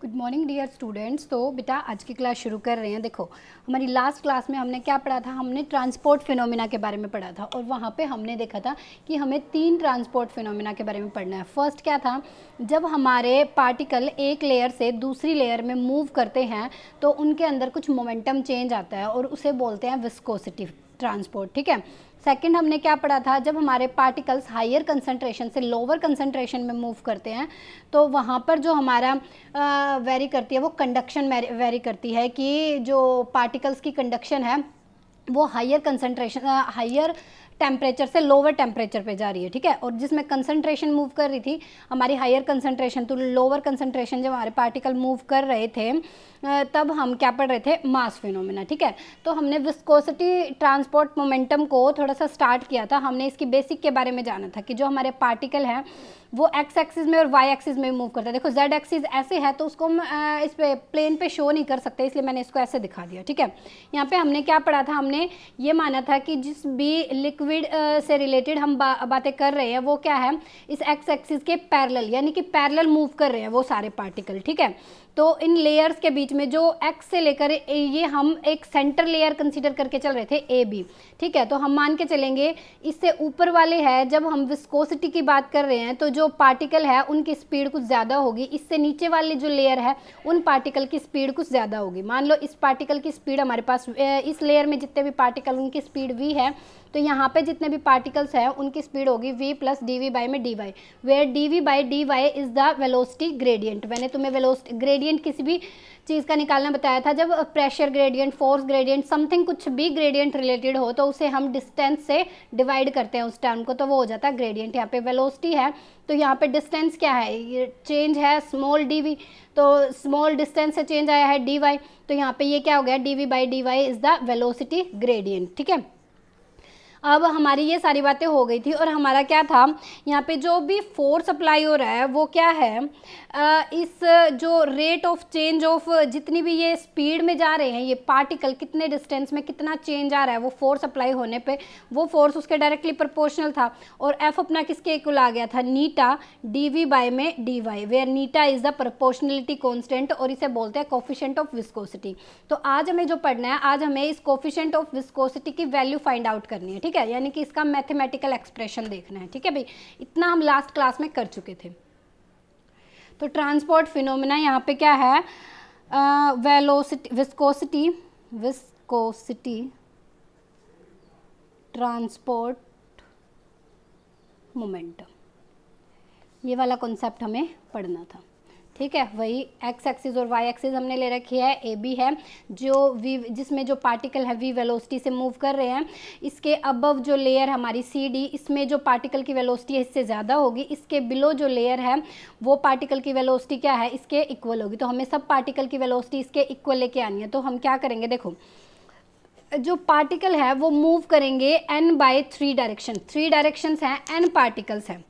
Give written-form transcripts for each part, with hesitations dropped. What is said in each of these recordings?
Good morning dear students. तो बेटा आज की क्लास शुरू कर रहे हैं। देखो हमारी लास्ट क्लास में हमने क्या पढ़ा था, हमने ट्रांसपोर्ट फिनोमिना के बारे में पढ़ा था और वहाँ पे हमने देखा था कि हमें 3 ट्रांसपोर्ट फिनोमिना के बारे में पढ़ना है। फर्स्ट क्या था, जब हमारे पार्टिकल एक लेयर से दूसरी लेयर में मूव करते हैं तो उनके अंदर कुछ मोमेंटम चेंज आता है और उसे बोलते हैं विस्कोसिटी ट्रांसपोर्ट। ठीक है। सेकंड हमने क्या पढ़ा था, जब हमारे पार्टिकल्स हायर कंसंट्रेशन से लोअर कंसंट्रेशन में मूव करते हैं तो वहाँ पर जो हमारा वेरी करती है वो कंडक्शन वेरी करती है कि जो पार्टिकल्स की कंडक्शन है वो हायर कंसंट्रेशन हायर टेम्परेचर से लोअर टेम्परेचर पे जा रही है। ठीक है। और जिसमें कंसंट्रेशन मूव कर रही थी हमारी हायर कंसंट्रेशन तो लोअर कंसंट्रेशन जब हमारे पार्टिकल मूव कर रहे थे तब हम क्या पढ़ रहे थे, मास फिनोमेना। ठीक है। तो हमने विस्कोसिटी ट्रांसपोर्ट मोमेंटम को थोड़ा सा स्टार्ट किया था। हमने इसकी बेसिक के बारे में जाना था कि जो हमारे पार्टिकल हैं वो एक्स एक्सिस में और वाई एक्सिस में मूव करता है। देखो जेड एक्सिस ऐसे है तो उसको हम इस पे प्लेन पे शो नहीं कर सकते, इसलिए मैंने इसको ऐसे दिखा दिया। ठीक है। यहाँ पे हमने क्या पढ़ा था, हमने ये माना था कि जिस भी लिक्विड से रिलेटेड हम बातें कर रहे हैं वो क्या है, इस एक्स एक्सिस के पैरेलल, यानी कि पैरेलल मूव कर रहे हैं वो सारे पार्टिकल। ठीक है। तो इन लेयर्स के बीच में जो एक्स से लेकर ये हम एक सेंटर लेयर कंसीडर करके चल रहे थे ए बी। ठीक है। तो हम मान के चलेंगे इससे ऊपर वाले है, जब हम विस्कोसिटी की बात कर रहे हैं तो जो पार्टिकल है उनकी स्पीड कुछ ज़्यादा होगी, इससे नीचे वाले जो लेयर है उन पार्टिकल की स्पीड कुछ ज़्यादा होगी। मान लो इस पार्टिकल की स्पीड हमारे पास, इस लेयर में जितने भी पार्टिकल उनकी स्पीड वी है, तो यहाँ पे जितने भी पार्टिकल्स हैं उनकी स्पीड होगी v plus d we by में D Y, where d we by D Y is the velocity gradient. मैंने तुम्हें वेलोसिटी ग्रेडियंट किसी भी चीज़ का निकालना बताया था, जब pressure gradient, force gradient, something कुछ भी ग्रेडियंट रिलेटेड हो तो उसे हम डिस्टेंस से डिवाइड करते हैं उस टर्म को, तो वो हो जाता है ग्रेडियंट। यहाँ पे वेलोसिटी है तो यहाँ पे डिस्टेंस क्या है, ये चेंज है स्मॉल डी वी, तो स्मॉल डिस्टेंस से चेंज आया है डी वाई, तो यहाँ पे ये क्या हो गया, D we by D Y is the velocity gradient. ठीक है। अब हमारी ये सारी बातें हो गई थी और हमारा क्या था, यहाँ पे जो भी फोर्स अप्लाई हो रहा है वो क्या है, इस जो रेट ऑफ चेंज ऑफ जितनी भी ये स्पीड में जा रहे हैं ये पार्टिकल, कितने डिस्टेंस में कितना चेंज आ रहा है, वो फोर्स अप्लाई होने पे वो फोर्स उसके डायरेक्टली प्रोपोर्शनल था। और एफ अपना किसके इक्वल आ गया था, नीटा डी वी बाई में डी वाई, वेयर नीटा इज द प्रोपोर्शनलिटी कॉन्स्टेंट और इसे बोलते हैं कोफिशिएंट ऑफ विस्कोसिटी। तो आज हमें जो पढ़ना है, आज हमें इस कोफिशिएंट ऑफ विस्कोसिटी की वैल्यू फाइंड आउट करनी है। ठीक है। यानी कि इसका मैथमेटिकल एक्सप्रेशन देखना है। ठीक है भाई, इतना हम लास्ट क्लास में कर चुके थे। तो ट्रांसपोर्ट फिनोमेना यहाँ पे क्या है, वेलोसिटी, विस्कोसिटी ट्रांसपोर्ट मोमेंटम, ये वाला कॉन्सेप्ट हमें पढ़ना था। ठीक है। वही एक्स एक्सिस और वाई एक्सिस हमने ले रखी है, ए बी है, जो वी जिसमें जो पार्टिकल है वी वेलोसिटी से मूव कर रहे हैं, इसके अबव जो लेयर हमारी सी डी, इसमें जो पार्टिकल की वेलोसिटी है इससे ज़्यादा होगी, इसके बिलो जो लेयर है वो पार्टिकल की वेलोसिटी क्या है, इसके इक्वल होगी। तो हमें सब पार्टिकल की वेलोसिटी इसके इक्वल लेके आनी है। तो हम क्या करेंगे, देखो जो पार्टिकल है वो मूव करेंगे n बाई 3 डायरेक्शन, 3 डायरेक्शंस हैं, n पार्टिकल्स हैं,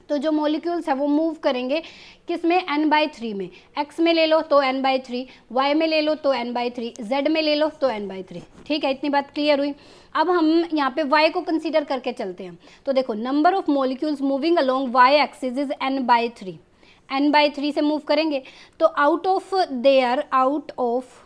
तो जो मॉलिक्यूल्स है वो मूव करेंगे किस में, n बाई 3 में। x में ले लो तो n बाई 3, y में ले लो तो n बाई 3, z में ले लो तो n बाई 3। ठीक है, इतनी बात क्लियर हुई। अब हम यहाँ पे y को कंसीडर करके चलते हैं। तो देखो number of molecules moving along y axis is n by 3, n by 3 से मूव करेंगे तो out of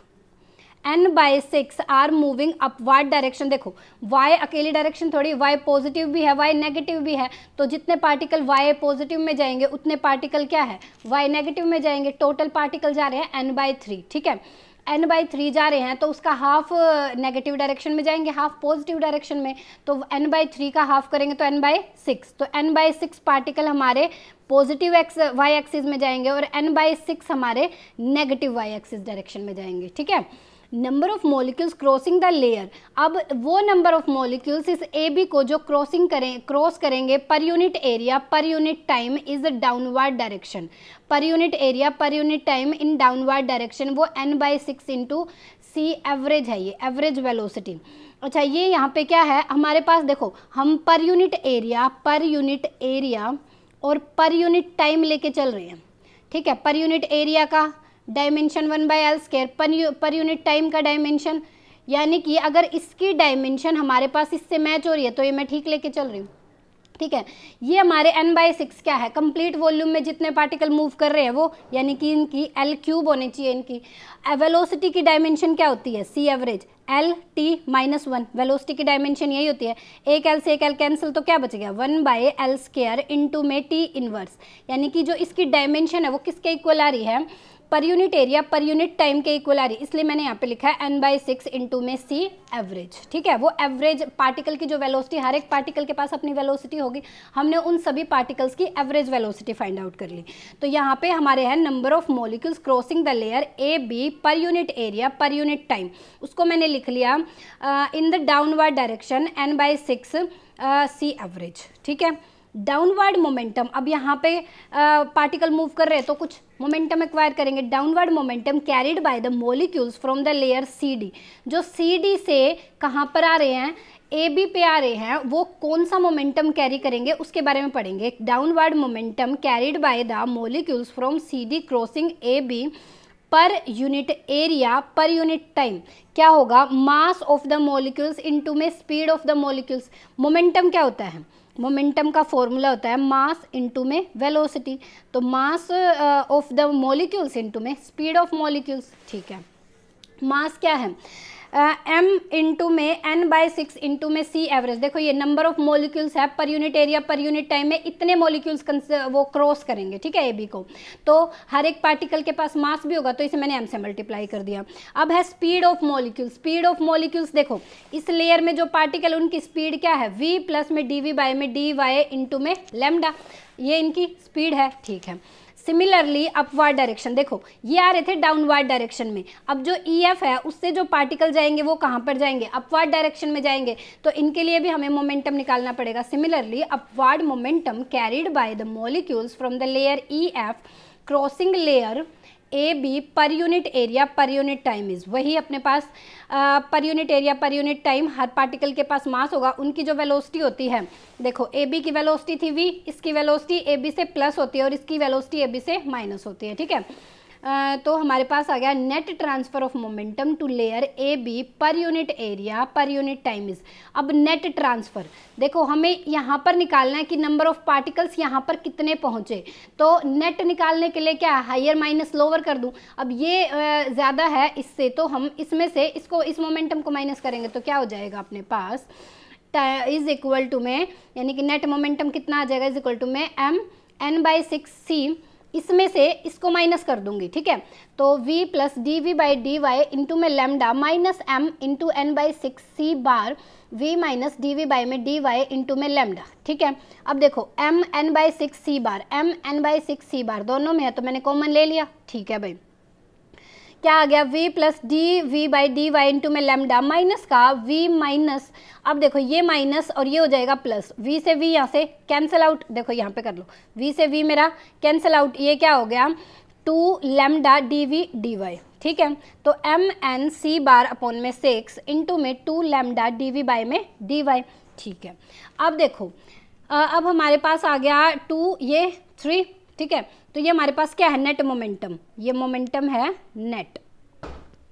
n by 6 are moving upward direction. देखो y अकेली डायरेक्शन थोड़ी, y पॉजिटिव भी है, y नेगेटिव भी है, तो जितने पार्टिकल y पॉजिटिव में जाएंगे उतने पार्टिकल क्या है, y नेगेटिव में जाएंगे। टोटल पार्टिकल जा रहे हैं n बाई 3। ठीक है। n बाई 3 जा रहे हैं तो उसका हाफ नेगेटिव डायरेक्शन में जाएंगे, हाफ पॉजिटिव डायरेक्शन में, तो n बाई 3 का हाफ करेंगे तो n बाई 6, तो n बाई 6 पार्टिकल हमारे पॉजिटिव y एक्सिस में जाएंगे और n बाई 6 हमारे नेगेटिव y एक्सिस डायरेक्शन में जाएंगे। ठीक है। Number of molecules crossing the layer, अब वो नंबर ऑफ मॉलिक्यूल्स इस ए बी को जो क्रॉस करेंगे per unit area per unit time is downward direction, per unit area per unit time in downward direction, वो n by 6 into C average है, ये average velocity. अच्छा ये यहाँ पे क्या है हमारे पास, देखो हम पर यूनिट एरिया और पर यूनिट टाइम लेके चल रहे हैं। ठीक है। पर यूनिट एरिया का डायमेंशन 1/L², पर यूनिट टाइम का डायमेंशन, यानी कि अगर इसकी डायमेंशन हमारे पास इससे मैच हो रही है तो ये मैं ठीक लेके चल रही हूँ। ठीक है। ये हमारे n/6 क्या है, कंप्लीट वॉल्यूम में जितने पार्टिकल मूव कर रहे हैं वो, यानी कि इनकी L³ होनी चाहिए इनकी। वेलोसिटी की डायमेंशन क्या होती है, C एवरेज L(t)-1, वेलोसिटी की डायमेंशन यही होती है। एक L से एक L कैंसिल, तो क्या बच गया 1/L² इंटू में T इनवर्स, यानी कि जो इसकी डायमेंशन है वो किसके इक्वल आ रही है, पर unit area per unit time के इक्वल आ रही, इसलिए मैंने यहाँ पे लिखा है n/6 इंटू में C एवरेज। ठीक है, वो एवरेज पार्टिकल की जो वेलोसिटी, हर एक पार्टिकल के पास अपनी वेलोसिटी होगी, हमने उन सभी पार्टिकल्स की एवरेज वेलोसिटी फाइंड आउट कर ली। तो यहाँ पे हमारे हैं number of molecules crossing the layer AB per unit area per unit time, उसको मैंने लिख लिया in the downward direction n/6 C average. ठीक है, डाउनवर्ड मोमेंटम, अब यहाँ पे पार्टिकल मूव कर रहे हैं तो कुछ मोमेंटम एक्वायर करेंगे। Downward momentum carried by the molecules from the layer CD, जो CD से कहाँ पर आ रहे हैं, AB पे आ रहे हैं, वो कौन सा मोमेंटम कैरी करेंगे उसके बारे में पढ़ेंगे। Downward momentum carried by the molecules from CD crossing AB per unit area per unit time क्या होगा, mass of the molecules into में speed of the molecules. Momentum क्या होता है, मोमेंटम का फॉर्मूला होता है मास इनटू में वेलोसिटी, तो मास ऑफ द मॉलिक्यूल्स इनटू में स्पीड ऑफ मॉलिक्यूल्स। ठीक है, मास क्या है, m इंटू में n/6 इंटू में C एवरेज। देखो ये नंबर ऑफ मॉलिक्यूल्स है पर unit area per unit time में, इतने मॉलिक्यूल्स वो क्रॉस करेंगे। ठीक है, AB को, तो हर एक पार्टिकल के पास मास भी होगा, तो इसे मैंने m से मल्टीप्लाई कर दिया। अब है speed of molecules. Speed of molecules देखो, इस लेयर में जो पार्टिकल उनकी स्पीड क्या है, v प्लस में dv में dy इंटू में लैम्डा, ये इनकी स्पीड है। ठीक है, सिमिलरली अपवर्ड डायरेक्शन, देखो ये आ रहे थे डाउनवर्ड डायरेक्शन में, अब जो EF है उससे जो पार्टिकल जाएंगे वो कहाँ पर जाएंगे, अपवर्ड डायरेक्शन में जाएंगे, तो इनके लिए भी हमें मोमेंटम निकालना पड़ेगा। Similarly upward momentum carried by the molecules from the layer EF crossing layer AB per unit area per unit time is, वही अपने पास per unit area per unit time, हर पार्टिकल के पास मास होगा, उनकी जो वेलोसिटी होती है, देखो AB की वेलोसिटी थी v, इसकी वेलोसिटी AB से प्लस होती है और इसकी वेलोसिटी AB से माइनस होती है। ठीक है, तो हमारे पास आ गया net transfer of momentum to layer AB per unit area per unit time is. अब नेट ट्रांसफर देखो हमें यहाँ पर निकालना है कि नंबर ऑफ पार्टिकल्स यहाँ पर कितने पहुँचे, तो नेट निकालने के लिए क्या हायर माइनस लोअर कर दूँ। अब ये ज़्यादा है इससे, तो हम इसमें से इसको, इस मोमेंटम को माइनस करेंगे तो क्या हो जाएगा अपने पास, इज इक्वल टू में, यानी कि नेट मोमेंटम कितना आ जाएगा, इज इक्वल टू में m n/6c, इसमें से इसको माइनस कर दूंगी। ठीक है, तो v प्लस dv/dy इंटू में lambda minus m into n/6c बार v माइनस dv/dy इंटू में लैम्डा। ठीक है, अब देखो m n/6c बार, m n/6c बार दोनों में है तो मैंने कॉमन ले लिया। ठीक है भाई, क्या आ गया, v प्लस dv/dy इंटू में लैम्डा माइनस का v माइनस, अब देखो ये माइनस और ये हो जाएगा प्लस, v से v यहाँ से कैंसिल आउट, देखो यहाँ पे कर लो, v से v मेरा कैंसिल आउट, ये क्या हो गया 2 लैम्डा dv/dy। ठीक है, तो m n c bar upon में 6 इंटू में 2 लैम्डा dv/ में dy। ठीक है, अब देखो अब हमारे पास आ गया 2 ये 3। ठीक है, तो ये हमारे पास क्या है, नेट मोमेंटम, ये मोमेंटम है नेट।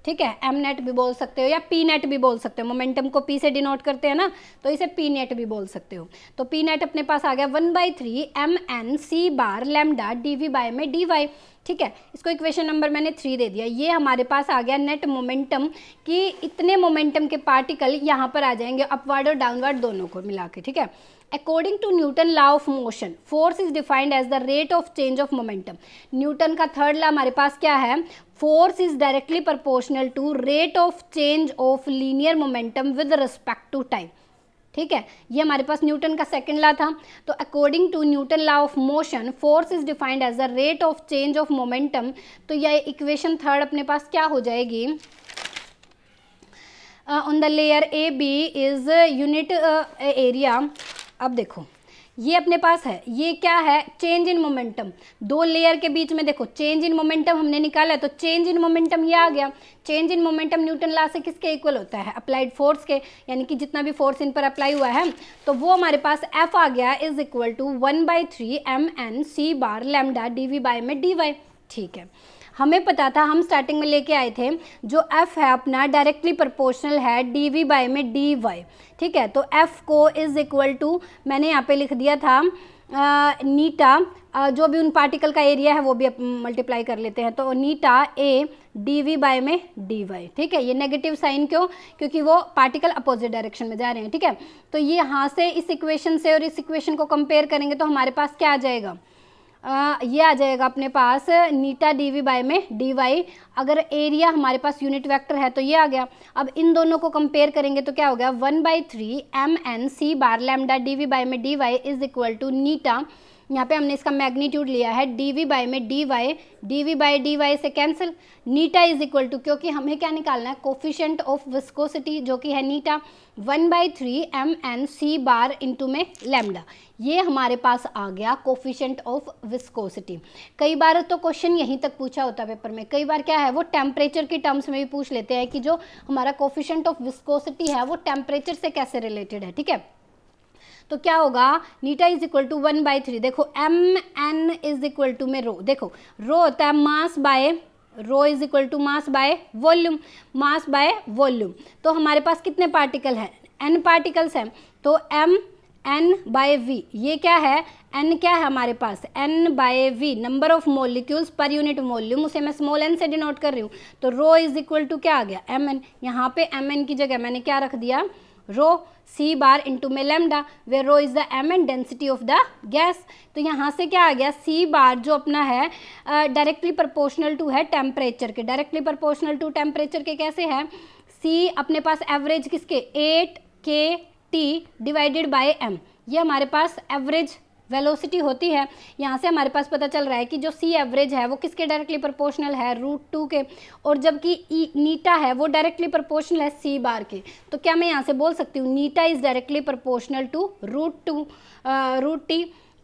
ठीक है, m नेट भी बोल सकते हो या p नेट भी बोल सकते हो, मोमेंटम को p से डिनोट करते हैं ना, तो इसे p नेट भी बोल सकते हो। तो p नेट अपने पास आ गया 1/3 m n c bar lambda dv/ में dy। ठीक है, इसको इक्वेशन नंबर मैंने 3 दे दिया। ये हमारे पास आ गया नेट मोमेंटम कि इतने मोमेंटम के पार्टिकल यहाँ पर आ जाएंगे, अपवर्ड और डाउनवर्ड दोनों को मिला के। ठीक है, according to Newton law of motion force is defined as the rate of change of momentum. Newton का थर्ड लॉ हमारे पास क्या है, force is directly proportional to rate of change of linear momentum with respect to time. ठीक है, ये हमारे पास न्यूटन का सेकंड लॉ था। तो according to Newton law of motion force is defined as the rate of change of momentum, तो ये इक्वेशन थर्ड अपने पास क्या हो जाएगी, on the layer AB is unit area. अब देखो ये अपने पास है, ये क्या है, चेंज इन मोमेंटम, दो लेयर के बीच में देखो चेंज इन मोमेंटम हमने निकाला है, तो चेंज इन मोमेंटम ये आ गया। Change in momentum Newton law से किसके इक्वल होता है, अप्लाइड फोर्स के, यानी कि जितना भी फोर्स इन पर अप्लाई हुआ है, तो वो हमारे पास F आ गया is equal to 1/3 m n c bar lambda dv/ में dy। ठीक है, हमें पता था, हम स्टार्टिंग में लेके आए थे, जो f है अपना डायरेक्टली प्रोपोर्शनल है dv बाय में dy, ठीक है। तो f को इज इक्वल टू, मैंने यहाँ पे लिख दिया था नीटा, जो भी उन पार्टिकल का एरिया है वो भी मल्टीप्लाई कर लेते हैं, तो नीटा a dv बाय में dy, ठीक है। ये नेगेटिव साइन क्यों, क्योंकि वो पार्टिकल अपोजिट डायरेक्शन में जा रहे हैं, ठीक है। तो ये यहाँ से इस इक्वेशन से और इस इक्वेशन को कंपेयर करेंगे तो हमारे पास क्या आ जाएगा, ये आ जाएगा अपने पास नीटा dv बाय में dy। अगर एरिया हमारे पास यूनिट वेक्टर है तो ये आ गया। अब इन दोनों को कंपेयर करेंगे तो क्या हो गया, 1/3 mn c bar lambda dv by में dy इज इक्वल टू नीटा, यहाँ पे हमने इसका मैग्नीट्यूड लिया है dv बाय में dy, dv बाय dy से कैंसिल, नीटा इज इक्वल टू, क्योंकि हमें क्या निकालना है, कोफिशिएंट ऑफ विस्कोसिटी जो कि है नीटा, 1/3 mn c बार इंटू में लैम्डा, ये हमारे पास आ गया कोफिशिएंट ऑफ विस्कोसिटी। कई बार तो क्वेश्चन यहीं तक पूछा होता है पेपर में, कई बार क्या है वो टेम्परेचर की टर्म्स में भी पूछ लेते हैं कि जो हमारा कोफिशिएंट ऑफ विस्कोसिटी है वो टेम्परेचर से कैसे रिलेटेड है, ठीक है। तो क्या होगा, नीटा इज इक्वल टू 1/3, देखो mn इज इक्वल टू में रो, देखो रो होता है mass by, rho is equal to mass by volume, mass by volume. तो हमारे पास कितने पार्टिकल हैं, n पार्टिकल्स हैं, तो m n बाय v, ये क्या है, n क्या है हमारे पास, n by v number of molecules per unit volume, उसे मैं स्मॉल n से डिनोट कर रही हूँ। तो रो इज इक्वल टू क्या आ गया, mn, यहाँ पे mn की जगह मैंने क्या रख दिया, रो c बार इंटू में lambda, where rho is the mn density of the gas. तो यहाँ से क्या आ गया, c बार जो अपना है डायरेक्टली प्रोपोर्शनल टू है टेम्परेचर के, डायरेक्टली प्रोपोर्शनल टू टेम्परेचर के कैसे है, c अपने पास एवरेज किसके 8 k t divided by m, ये हमारे पास एवरेज वेलोसिटी होती है। यहाँ से हमारे पास पता चल रहा है कि जो सी एवरेज है वो किसके डायरेक्टली प्रोपोर्शनल है, √2 के, और जबकि नीटा है वो डायरेक्टली प्रोपोर्शनल है सी बार के। तो क्या मैं यहाँ से बोल सकती हूँ eta is directly proportional to √2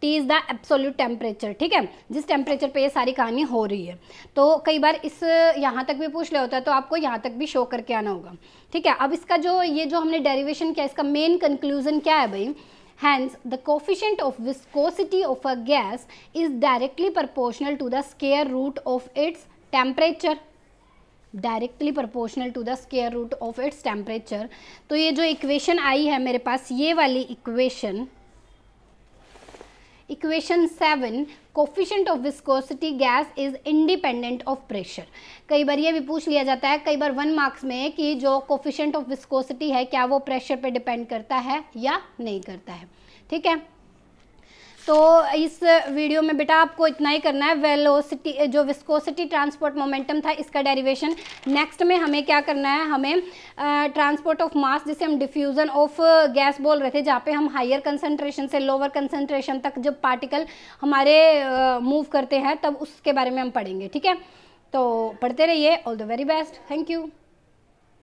T is the absolute temperature, ठीक है, जिस टेम्परेचर पे ये सारी कहानी हो रही है। तो कई बार इस यहाँ तक भी पूछ लिया होता है, तो आपको यहाँ तक भी शो करके आना होगा, ठीक है। अब इसका जो ये जो हमने डेरिवेशन किया, इसका मेन कंक्लूजन क्या है भाई, hence the coefficient of viscosity of a gas is directly proportional to the square root of its temperature, directly proportional to the square root of its temperature. तो ये जो इक्वेशन आई है मेरे पास, ये वाली equation 7, coefficient of viscosity gas is independent of pressure. कई बार ये भी पूछ लिया जाता है, कई बार 1 मार्क्स में, कि जो कोफिशिएंट ऑफ विस्कोसिटी है क्या वो प्रेशर पे डिपेंड करता है या नहीं करता है, ठीक है। तो इस वीडियो में बेटा आपको इतना ही करना है, वेलोसिटी जो विस्कोसिटी ट्रांसपोर्ट मोमेंटम था इसका डेरिवेशन। नेक्स्ट में हमें क्या करना है, हमें ट्रांसपोर्ट ऑफ मास, जिसे हम डिफ्यूज़न ऑफ गैस बोल रहे थे, जहाँ पे हम हायर कंसंट्रेशन से लोअर कंसंट्रेशन तक जब पार्टिकल हमारे मूव करते हैं तब उसके बारे में हम पढ़ेंगे, ठीक है। तो पढ़ते रहिए, all the very best, thank you.